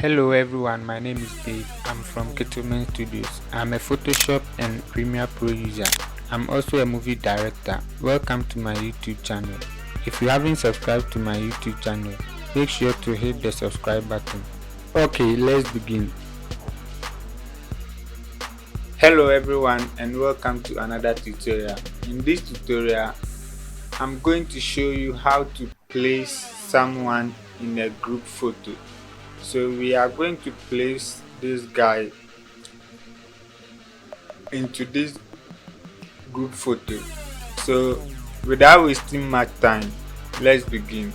Hello everyone, my name is Dave. I'm from Kitiwment Studios. I'm a Photoshop and Premiere Pro user. I'm also a movie director. Welcome to my YouTube channel. If you haven't subscribed to my YouTube channel, make sure to hit the subscribe button. Okay, let's begin. Hello everyone and welcome to another tutorial. In this tutorial, I'm going to show you how to place someone in a group photo. So we are going to place this guy into this group photo. So without wasting much time, let's begin.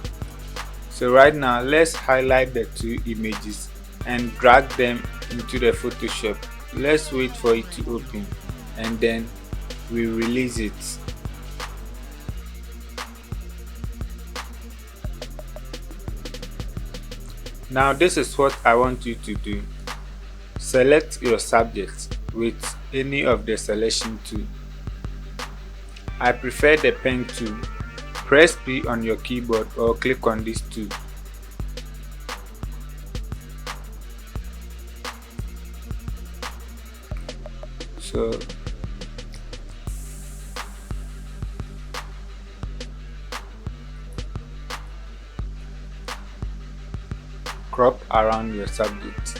So right now, let's highlight the two images and drag them into the Photoshop. Let's wait for it to open and then we release it. Now this is what I want you to do. Select your subject with any of the selection tool. I prefer the pen tool. Press P on your keyboard or click on this tool. So crop around your subject.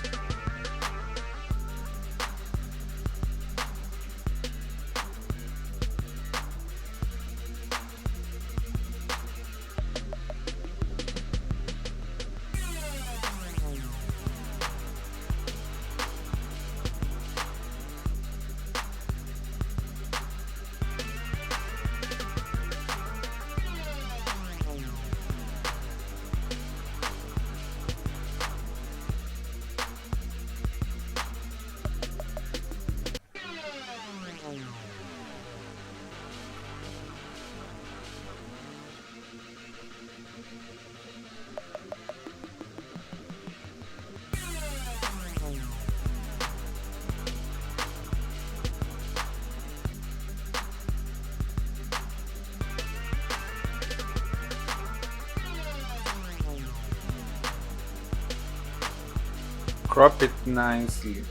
Crop it nicely.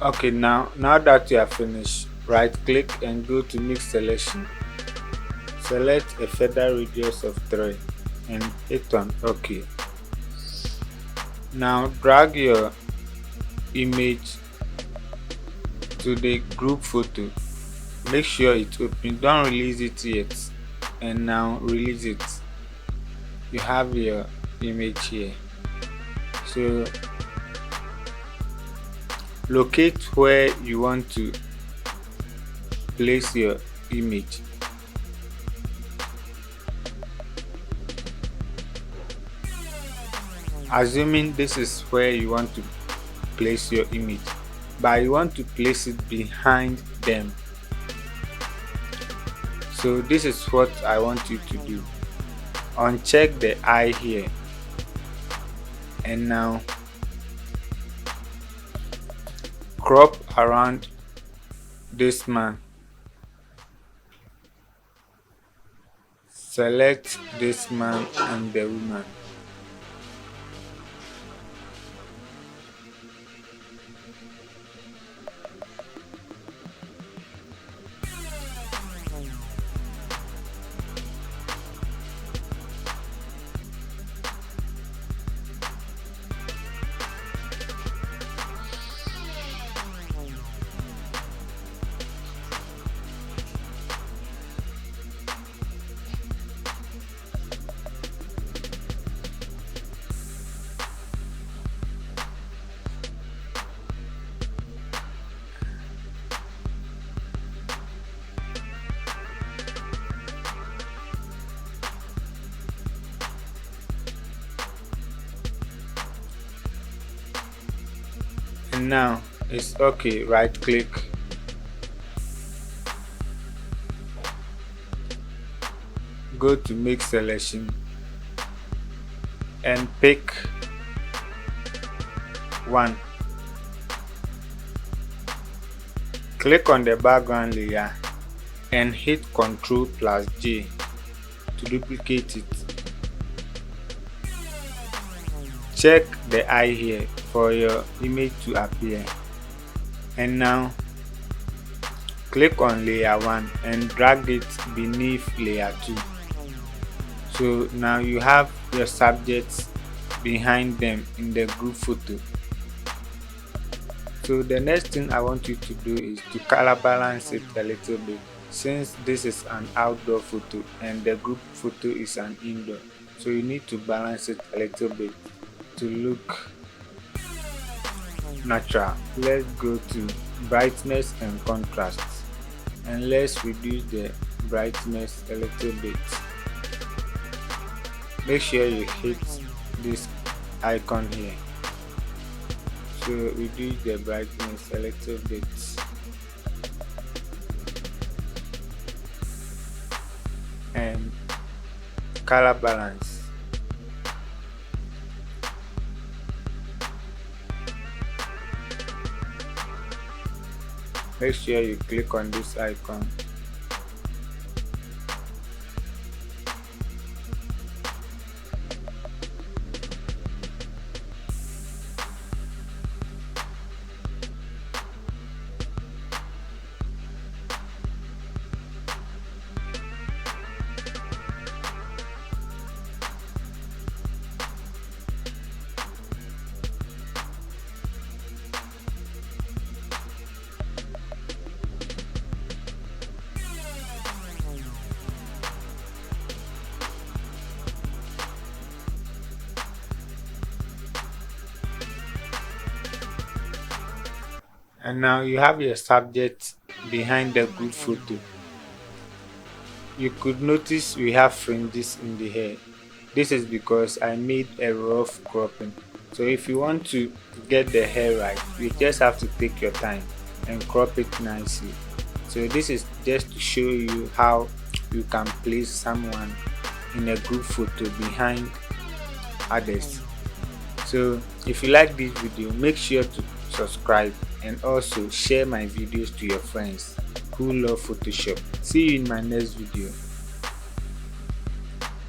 Okay, now that you are finished, right click and go to mix selection. Select a feather radius of 3 and hit on OK. Now drag your image to the group photo. Make sure it's open. Don't release it yet. And now release it. You have your image here. So locate where you want to place your image. Assuming this is where you want to place your image, but you want to place it behind them. So this is what I want you to do. Uncheck the eye here and now crop around this man. Select this man and the woman. And now it's okay. Right click, go to make selection and pick one. Click on the background layer and hit Ctrl plus J to duplicate it. Check the eye here for your image to appear. And now click on layer 1 and drag it beneath layer 2. So now you have your subjects behind them in the group photo. So the next thing I want you to do is to color balance it a little bit, since this is an outdoor photo and the group photo is an indoor. So you need to balance it a little bit to look natural. Let's go to brightness and contrast, and let's reduce the brightness a little bit. Make sure you hit this icon here. So reduce the brightness a little bit. And color balance. Make sure you click on this icon. And now you have your subject behind the group photo. You could notice we have fringes in the hair. This is because I made a rough cropping. So if you want to get the hair right, you just have to take your time and crop it nicely. So this is just to show you how you can place someone in a group photo behind others. So if you like this video, make sure to subscribe and also share my videos to your friends who love Photoshop. See you in my next video.